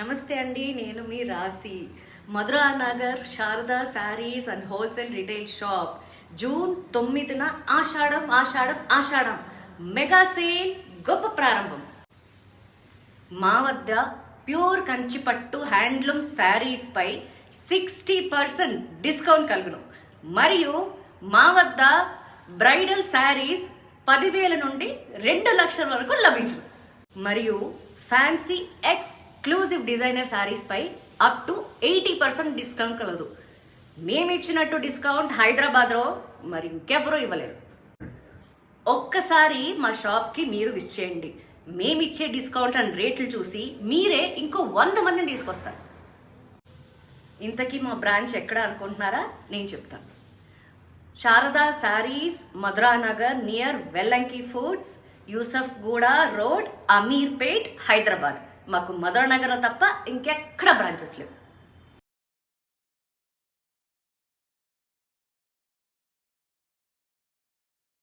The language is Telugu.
నమస్తే అండి, నేను మీ Rashi. Madhura Nagar Sharada sarees and wholesale retail shop June 9న ఆషాఢం ఆషాఢం ఆషాఢం మెగా సేల్ గొప్ప ప్రారంభం. మా వద్ద ప్యూర్ కంచిపట్టు హ్యాండ్లూమ్ శారీస్ పై 60% డిస్కౌంట్ కలుగును. మరియు మా వద్ద బ్రైడల్ శారీస్ 10,000 నుండి 2 లక్షల వరకు లభించును. మరియు ఫ్యాన్సీ ఎక్స్క్లూజివ్ డిజైనర్ శారీస్ పై అప్ టు 80% డిస్కౌంట్ కలదు. మేము ఇచ్చినట్టు డిస్కౌంట్ హైదరాబాద్లో మరి ఇంకెవరూ ఇవ్వలేరు. ఒక్కసారి మా షాప్కి మీరు విజిట్ చేయండి. మేమిచ్చే డిస్కౌంట్ అండ్ రేట్లు చూసి మీరే ఇంకో 100 మందిని తీసుకొస్తారు. ఇంతకీ మా బ్రాంచ్ ఎక్కడ అనుకుంటున్నారా? నేను చెప్తాను. శారదా శారీస్, మధురా నగర్ నియర్ వెల్లంకి ఫుడ్స్, యూసఫ్ గూడా రోడ్, అమీర్పేట్, హైదరాబాద్. మాకు మధురా నగర్ తప్ప ఇంకెక్కడ బ్రాంచెస్ లేవు.